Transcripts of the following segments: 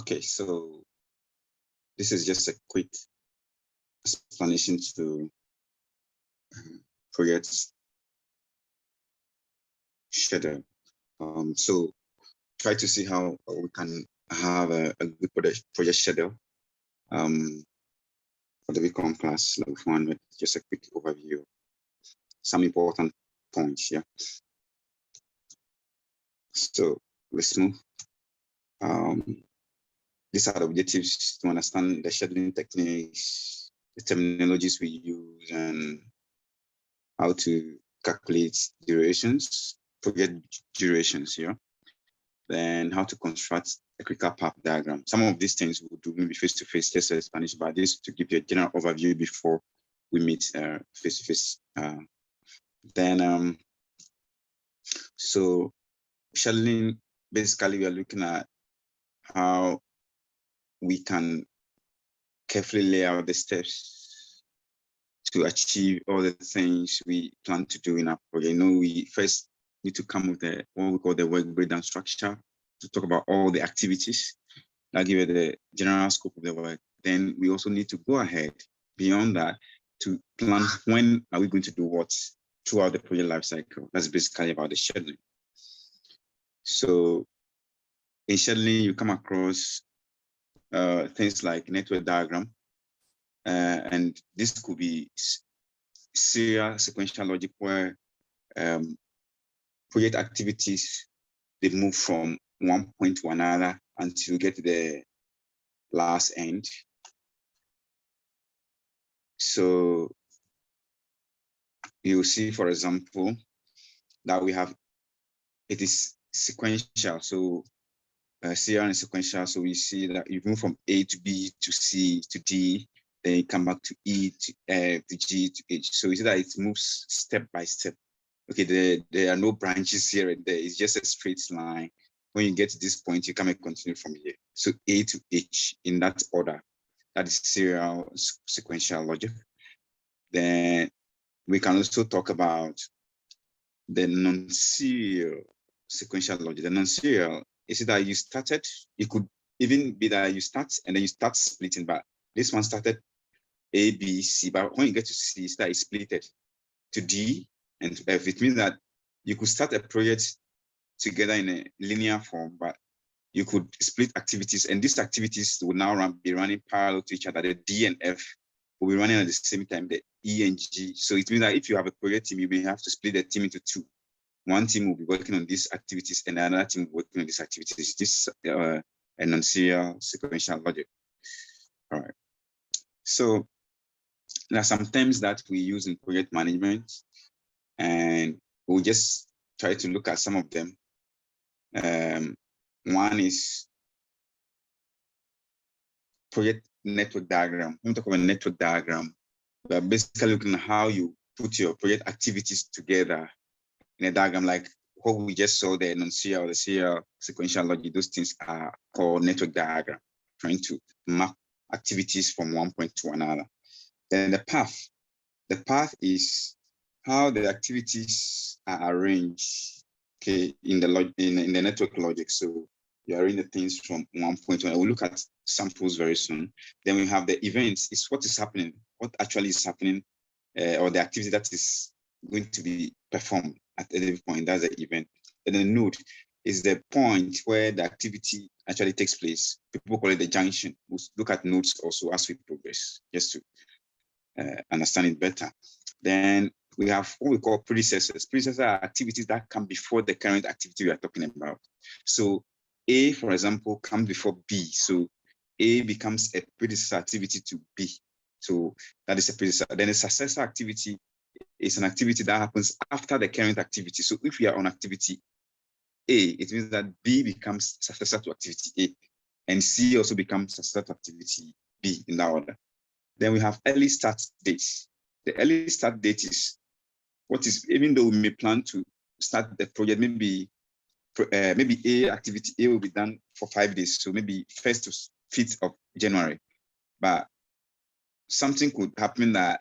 Okay, so this is just a quick explanation to project schedule. So try to see how we can have a good project schedule for the week-long class level 1 with just a quick overview, some important points here. So let's move. These are the objectives to understand the scheduling techniques, the terminologies we use, and how to calculate durations, project durations here. Then how to construct a critical path diagram. Some of these things we'll do maybe face-to-face, just in Spanish, but this to give you a general overview before we meet face-to-face. So scheduling, basically we are looking at how we can carefully lay out the steps to achieve all the things we plan to do in our project. We first need to come with what we call the work breakdown structure to talk about all the activities that give you the general scope of the work. Then we also need to go ahead beyond that to plan when are we going to do what throughout the project life cycle. That's basically about the scheduling. So in scheduling, you come across things like network diagram, and this could be serial sequential logic where project activities, they move from one point to another until you get to the last end. So you see, for example, that it is sequential. So serial and sequential. So we see that you move from A to B to C to D, then you come back to E to F to G to H. So you see that it moves step by step. Okay, there are no branches here and there. It's just a straight line. When you get to this point, you can continue from here. So A to H in that order. That is serial sequential logic. Then we can also talk about the non-serial sequential logic. The non-serial is that you started, it could even be that you start and then you start splitting, but this one started A, B, C, but when you get to C, it's that it's splitted to D and to F. It means that you could start a project together in a linear form, but you could split activities, and these activities will now be running parallel to each other. The D and F will be running at the same time, the E and G. So it means that if you have a project team, you may have to split the team into two. One team will be working on these activities and another team working on these activities. This is a non-serial sequential logic. All right. So there are some terms that we use in project management, and we'll just try to look at some of them. One is project network diagram. When we talk about network diagram, we are basically looking at how you put your project activities together in a diagram, like what we just saw, the non-serial or the serial sequential logic. Those things are called network diagram, trying to map activities from one point to another. Then the path. The path is how the activities are arranged, okay, in the network logic. So you arrange the things from one point to another. We'll look at samples very soon. Then we have the events. It's what is happening, what actually is happening, or the activity that is going to be performed at any point. That's the event. And the node is the point where the activity actually takes place. People call it the junction. We'll look at nodes also as we progress, just to understand it better. Then we have what we call predecessors. Predecessors are activities that come before the current activity we are talking about. So A, for example, comes before B. So A becomes a predecessor activity to B. So that is a predecessor. Then a successor activity is an activity that happens after the current activity. So if we are on activity A, it means that B becomes successor to activity A, and C also becomes successor to activity B in that order. Then we have early start dates. The early start date is what is, even though we may plan to start the project, maybe A activity A will be done for 5 days. So maybe 1st to 5th of January. But something could happen that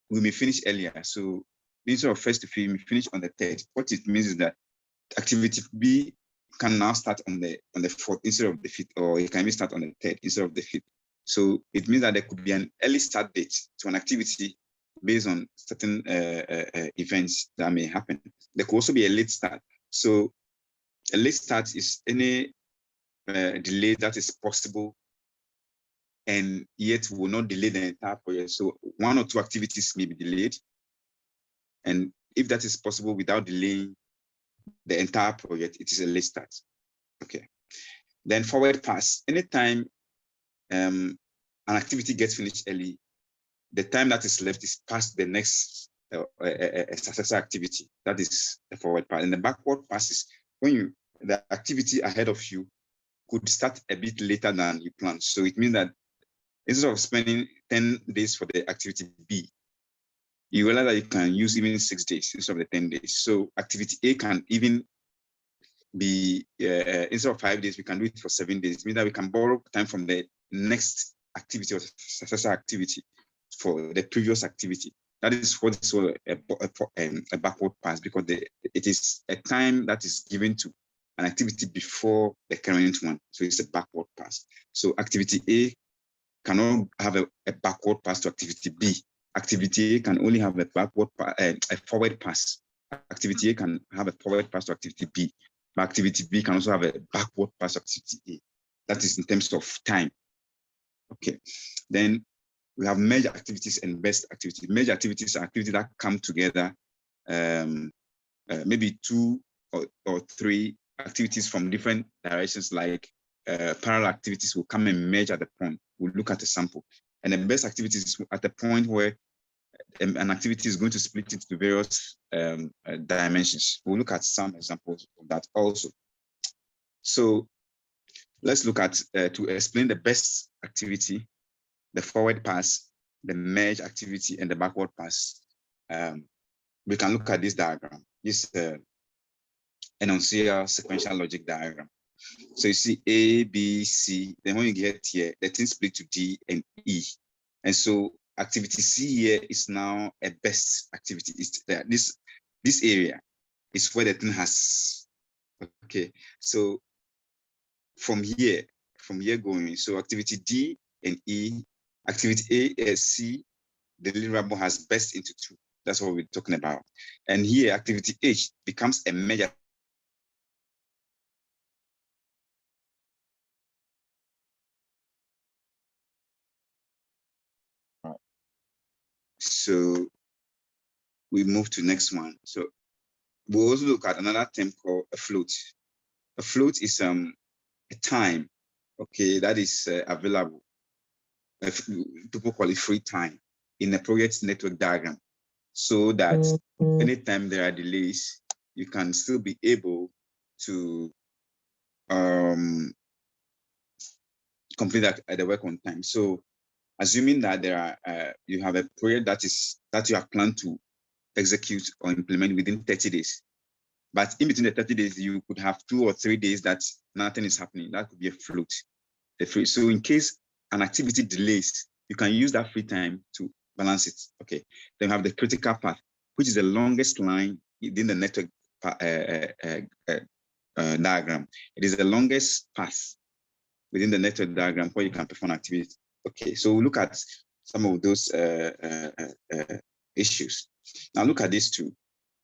we may finish earlier. So instead of 1st to 5th, we finish on the 3rd. What it means is that activity B can now start on the fourth instead of the fifth, or it can even start on the third instead of the fifth. So it means that there could be an early start date to an activity based on certain events that may happen. There could also be a late start. So a late start is any delay that is possible and yet will not delay the entire project. So one or two activities may be delayed. And if that is possible without delaying the entire project, it is a late start. Okay. Then forward pass. Anytime an activity gets finished early, the time that is left is past the next successor activity. That is the forward pass. And the backward pass is when the activity ahead of you could start a bit later than you planned. So it means that instead of spending 10 days for the activity B, you realize that you can use even 6 days instead of the 10 days. So activity A can even be, instead of 5 days, we can do it for 7 days. It means that we can borrow time from the next activity or successor activity for the previous activity. That is what is a backward pass, because it is a time that is given to an activity before the current one. So it's a backward pass. So activity A cannot have a backward pass to activity B. Activity A can only have a forward pass. Activity A can have a forward pass to activity B. But activity B can also have a backward pass to activity A. That is in terms of time. Okay. Then we have merge activities and best activities. Merge activities are activities that come together, maybe 2 or 3 activities from different directions, like parallel activities will come and merge at the point. We'll look at a sample. And the best activities is at the point where an activity is going to split into various dimensions. We'll look at some examples of that also. So let's look at, to explain the best activity, the forward pass, the merge activity, and the backward pass. We can look at this diagram, this enuncial sequential logic diagram. So you see A, B, C, then when you get here, the thing split to D and E. And so activity C here is now a best activity. It's this area is where the thing has, okay. So from here going, so activity D and E, activity A, C, the deliverable has best into 2. That's what we're talking about. And here activity H becomes a measure. So we move to next one. So we'll also look at another term called a float. A float is a time, okay, that is available. People call it free time in a project network diagram, so that anytime there are delays, you can still be able to complete the work on time. So assuming that there are you have a project that you have planned to execute or implement within 30 days. But in between the 30 days, you could have 2 or 3 days that nothing is happening. That could be a float. So in case an activity delays, you can use that free time to balance it. Okay. Then you have the critical path, which is the longest line within the network diagram. It is the longest path within the network diagram where you can perform activity. Okay. So we'll look at some of those issues. Now look at these two.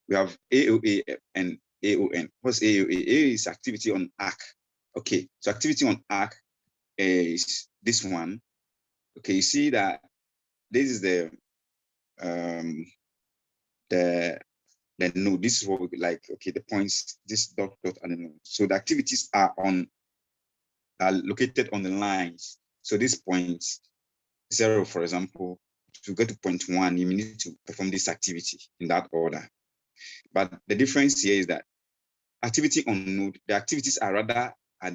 We have AOA and AON. What's AOA? AOA is activity on arc. Okay, so activity on arc is this one. Okay, you see that this is the node. This is what we like. Okay, the points, this dot and the node. So the activities are located on the lines. So this point 0, for example, to get to point 1, you need to perform this activity in that order. But the difference here is that activity on node, the activities are rather at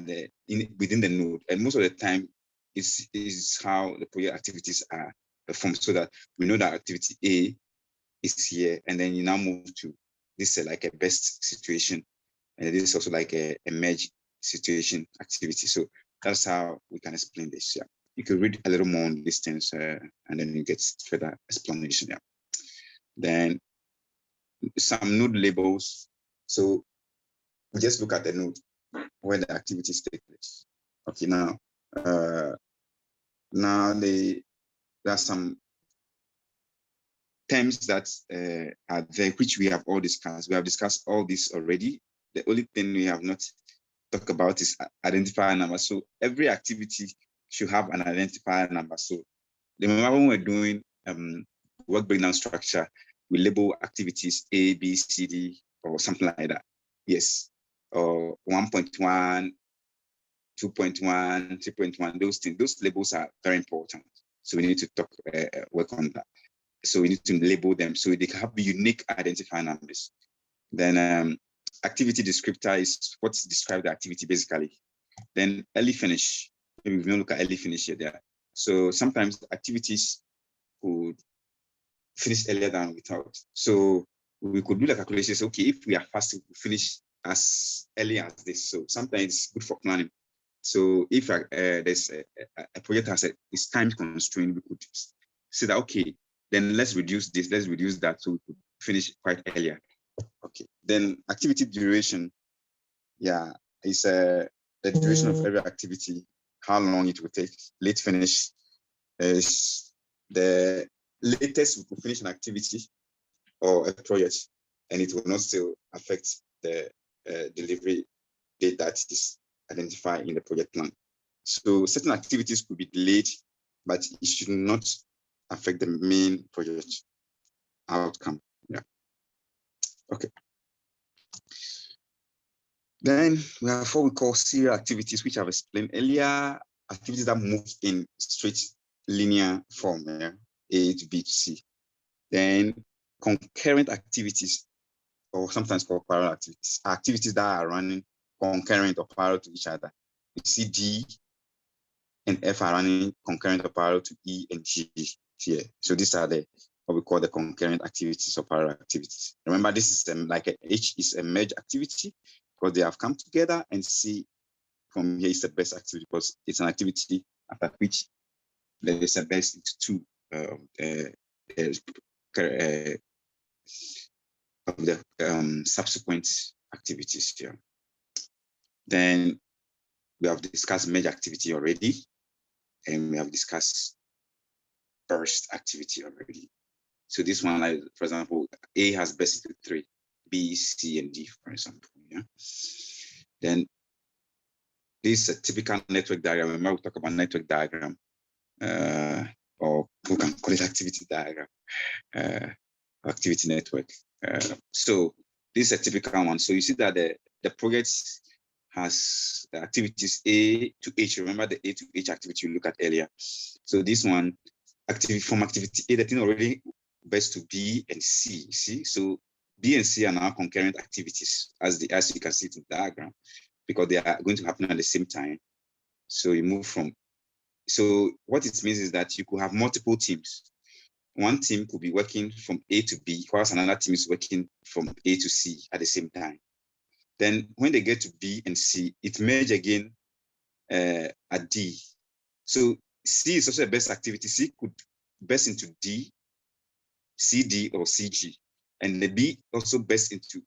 within the node, and most of the time is how the project activities are performed, so that we know that activity A is here, and then you now move to this like a best situation, and this is also like a merge situation activity. So that's how we can explain this. Yeah, you can read a little more on these things, and then you get further explanation. Yeah. Then some node labels. So we just look at the node. where the activities take place. Okay, now there are some terms that are there, which we have all discussed. We have discussed all this already. The only thing we have not talked about is identifier number. So every activity should have an identifier number. So remember when we're doing work breakdown structure, we label activities A, B, C, D, or something like that. Yes, or 1.1, 2.1, 3.1, those things, those labels are very important. So we need to work on that. So we need to label them so they can have unique identifier numbers. Then activity descriptor is what describes the activity basically. Then early finish, maybe we don't look at early finish here there. So sometimes activities could finish earlier than we thought. So we could do the calculations. Okay, if we are fast, we finish as early as this. So sometimes it's good for planning. So if there's a project has its time constraint, we could say that, okay, then let's reduce this, let's reduce that, so we could finish quite earlier. Okay, then activity duration, yeah, is the duration of every activity, how long it will take. Late finish is the latest we could finish an activity or a project, and it will not still affect the delivery date that is identified in the project plan. So certain activities could be delayed, but it should not affect the main project outcome. Yeah. Okay. Then we have what we call serial activities, which I've explained earlier, activities that move in straight linear form, yeah? A to B to C. Then concurrent activities, or sometimes called parallel activities, activities that are running concurrent or parallel to each other. You see D and F are running concurrent or parallel to E and G here. So these are what we call the concurrent activities or parallel activities. Remember, this is like H is a merge activity because they have come together, and C from here is the best activity because it's an activity after which there is a best into two of the subsequent activities here. Then we have discussed merge activity already, and we have discussed burst activity already. So this one, like, for example, A has best into 3, B, C, and D, for example. Yeah. Then this is a typical network diagram. Remember, we talk about network diagram, or we can call it activity diagram, activity network. So this is a typical one. So you see that the project has the activities A to H. Remember the A to H activity you looked at earlier. So this one, from activity A, the thing already best to B and C. See, so B and C are now concurrent activities, as you can see in the diagram, because they are going to happen at the same time. So you move from. So what it means is that you could have multiple teams. One team could be working from A to B, whilst another team is working from A to C at the same time. Then when they get to B and C, it merge again at D. So C is also a best activity. C could best into D, CD, or CG. And the B also best into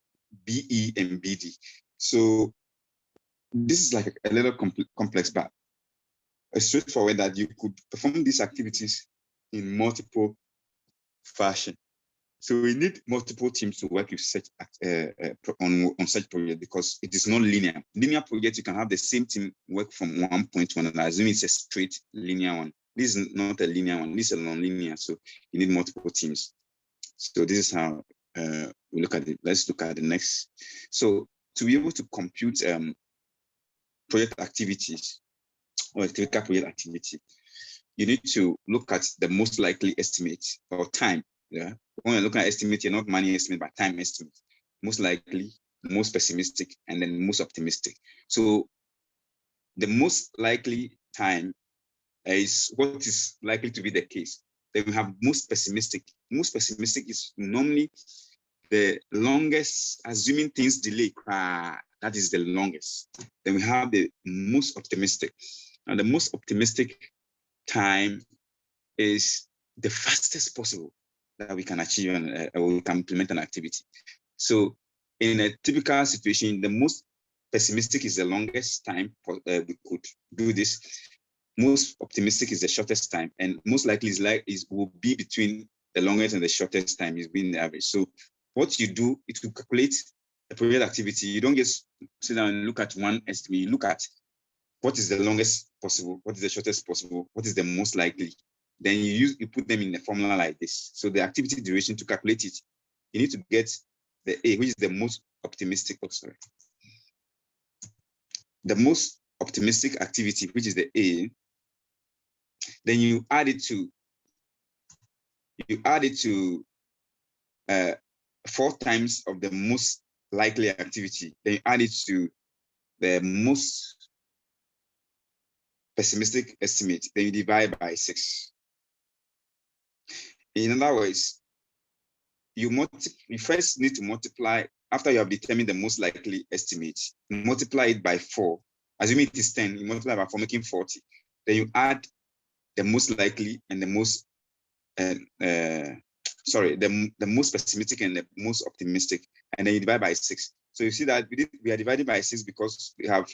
BE and BD. So this is like a little complex, but it's straightforward that you could perform these activities in multiple fashion. So we need multiple teams to work with such on such project because it is not linear. Linear projects, you can have the same team work from one point to another, assuming it's a straight linear one. This is not a linear one. This is a non-linear. So you need multiple teams. So this is how we look at it. Let's look at the next. So to be able to compute project activities or a typical project activity, you need to look at the most likely estimate or time. Yeah. When you're looking at estimate, you're not money estimate, but time estimate. Most likely, most pessimistic, and then most optimistic. So the most likely time is what is likely to be the case. Then we have most pessimistic. Most pessimistic is normally the longest, assuming things delay, that is the longest. Then we have the most optimistic. And the most optimistic time is the fastest possible that we can achieve and we can implement an activity. So in a typical situation, the most pessimistic is the longest time we could do this. Most optimistic is the shortest time, and most likely will be between the longest and the shortest time is being the average. So what you do is to calculate a project activity. You don't just sit down and look at one estimate. You look at what is the longest possible, what is the shortest possible, what is the most likely. Then you put them in a formula like this. So the activity duration, to calculate it, you need to get the A, which is the most optimistic. Oh, sorry. The most optimistic activity, which is the A. Then you add it to 4 times of the most likely activity. Then you add it to the most pessimistic estimate. Then you divide by 6. In other words, you first need to multiply, after you have determined the most likely estimate, multiply it by 4. Assuming it is 10, you multiply by 4, making 40. Then you add the most likely and the most, the most pessimistic and the most optimistic, and then you divide by 6. So you see that we are dividing by 6 because we have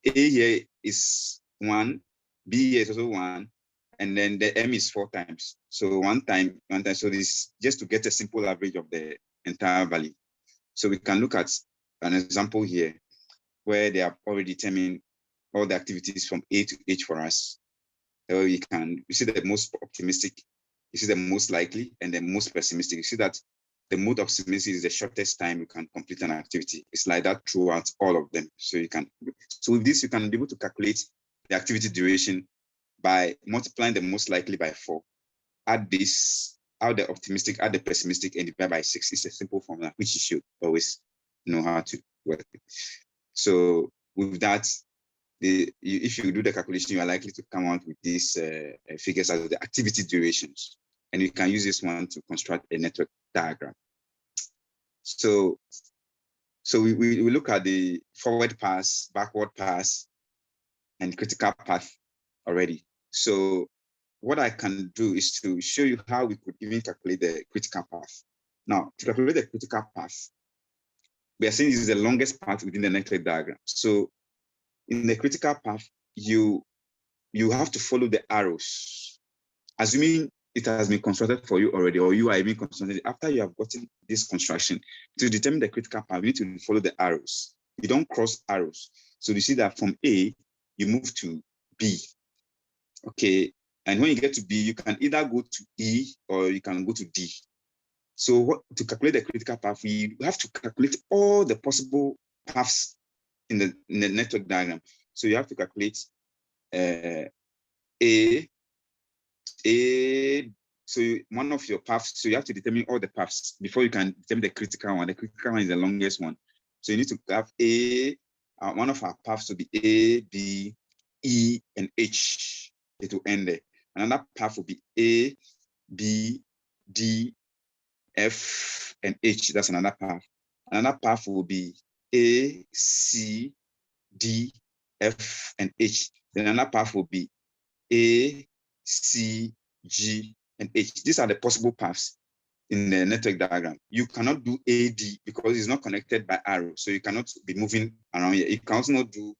A here is 1, B here is also 1, and then the M is 4 times. So one time. So this just to get a simple average of the entire value. So we can look at an example here where they have already determined all the activities from A to H for us. So you see the most optimistic, you see the most likely, and the most pessimistic. You see that the most optimistic is the shortest time you can complete an activity. It's like that throughout all of them. So with this, you can be able to calculate the activity duration by multiplying the most likely by 4. Add this, add the optimistic, add the pessimistic, and divide by 6. It's a simple formula, which you should always know how to work with. So with that, if you do the calculation, you are likely to come out with these figures as the activity durations. And you can use this one to construct a network diagram. So we look at the forward pass, backward pass, and critical path already. So what I can do is to show you how we could even calculate the critical path. Now, to calculate the critical path, we are saying this is the longest path within the network diagram. So in the critical path, you have to follow the arrows, assuming it has been constructed for you already, or you are even constructed. After you have gotten this construction, to determine the critical path, you need to follow the arrows. You don't cross arrows. So you see that from A, you move to B. Okay, and when you get to B, you can either go to E or you can go to D. So to calculate the critical path, we have to calculate all the possible paths in the network diagram. So you have to calculate one of your paths. So you have to determine all the paths before you can determine the critical one. The critical one is the longest one. So you need to have one of our paths to be A, B, E, and H. It will end there. Another path will be A, B, D, F, and H. That's another path. Another path will be A, C, D, F, and H. Then another path will be A, C, G, and H. These are the possible paths in the network diagram. You cannot do AD because it's not connected by arrow. So you cannot be moving around here. You can also not do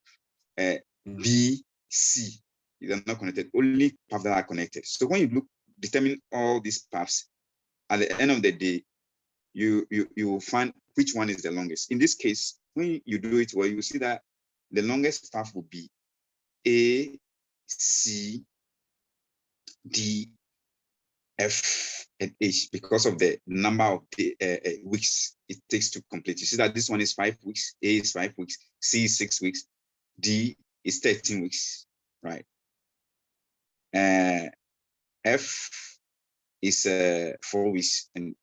B, C. They are not connected. Only paths that are connected. So when you determine all these paths, at the end of the day, you will find which one is the longest. In this case, when you do it well, you will see that the longest path will be A, C, D, F, and H because of the number of weeks it takes to complete. You see that this one is 5 weeks, A is 5 weeks, C is 6 weeks, D is 13 weeks, right? F is 4 weeks, and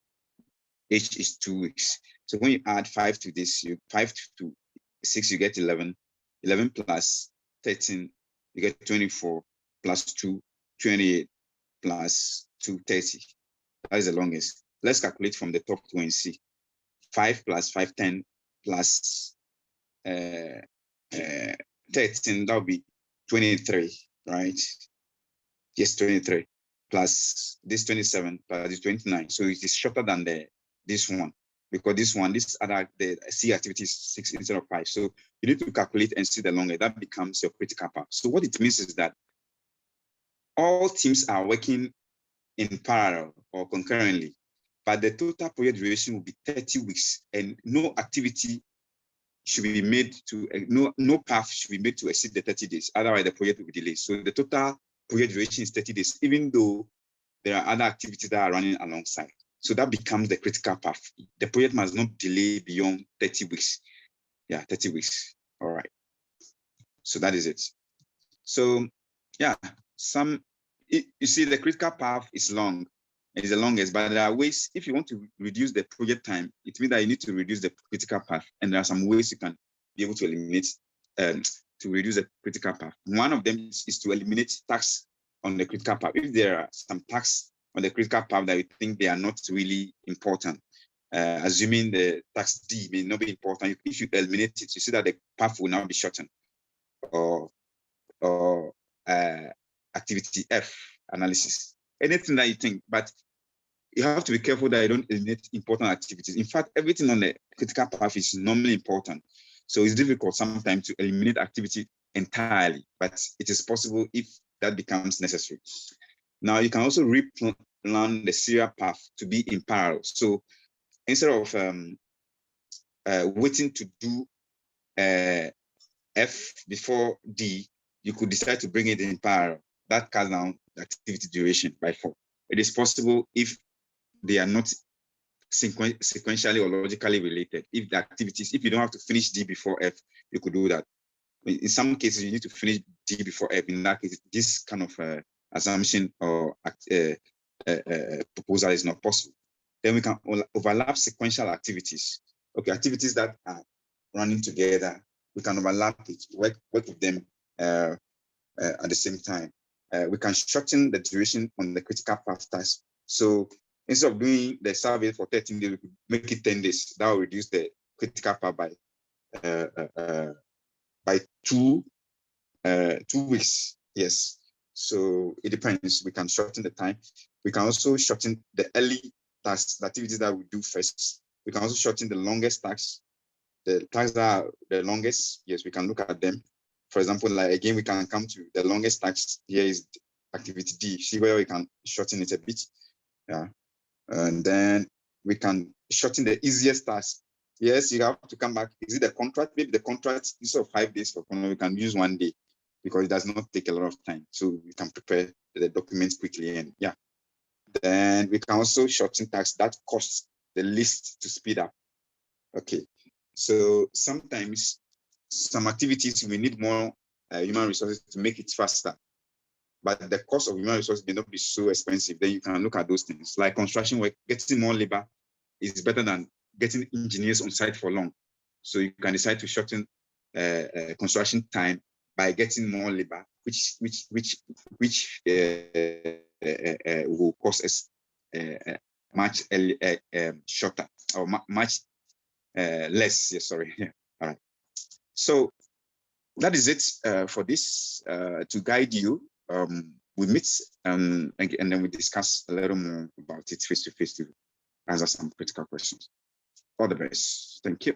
H is 2 weeks. So when you add 5 to this, 5 to 6, you get 11. 11 plus 13, you get 24, plus 2, 28, plus 2, 30. That is the longest. Let's calculate from the top 2 and see. 5 plus 5, 10, plus 13, that will be 23, right? Yes, 23, plus this 27, plus this 29. So it is shorter than this one. because this other, the C activity is 6 instead of 5. So you need to calculate and see the longer. That becomes your critical path. So what it means is that all teams are working in parallel or concurrently, but the total project duration will be 30 weeks, and no activity should be made to, no path should be made to exceed the 30 days. Otherwise, the project will be delayed. So the total project duration is 30 days, even though there are other activities that are running alongside. So that becomes the critical path. The project must not delay beyond 30 weeks. Yeah, 30 weeks. All right. So that is it. So yeah, you see, the critical path is long. It is the longest, but there are ways. If you want to reduce the project time, it means that you need to reduce the critical path, and there are some ways you can be able to eliminate to reduce the critical path. One of them is to eliminate tasks on the critical path. If there are some tasks on the critical path that you think they are not really important, assuming the task D may not be important, if you eliminate it, you see that the path will now be shortened. Or activity F, analysis, anything that you think, but you have to be careful that you don't eliminate important activities. In fact, everything on the critical path is normally important. So it's difficult sometimes to eliminate activity entirely, but it is possible if that becomes necessary. Now, you can also replan the serial path to be in parallel. So instead of waiting to do F before D, you could decide to bring it in parallel. That cuts down the activity duration by 4. It is possible if they are not sequentially or logically related. If the activities, if you don't have to finish D before F, you could do that. In some cases, you need to finish D before F. In that case, this kind of assumption or proposal is not possible. Then we can overlap sequential activities. Okay, activities that are running together, we can overlap it, work with them at the same time. We can shorten the duration on the critical path task. So instead of doing the survey for 13 days, we could make it 10 days. That will reduce the critical path by 2 weeks. Yes. So it depends. We can shorten the time. We can also shorten the early tasks, the activities that we do first. We can also shorten the longest tasks. The tasks that are the longest, yes, we can look at them. For example, like again, we can come to the longest task. Here is activity D. See where we can shorten it a bit. Yeah. And then we can shorten the easiest task. Yes, you have to come back. Is it the contract? Maybe the contract, instead of 5 days for contract, we can use 1 day because it does not take a lot of time. So we can prepare the documents quickly. And yeah. Then we can also shorten tasks that cost the least to speed up. Okay. So sometimes some activities we need more human resources to make it faster, but the cost of human resources may not be so expensive. Then you can look at those things like construction work. Getting more labor is better than getting engineers on site for long. So you can decide to shorten construction time by getting more labor, which will cost us much shorter or much less. Yes, sorry. All right. So that is it for this to guide you. We meet and then we discuss a little more about it face to face to answer some critical questions. All the best. Thank you.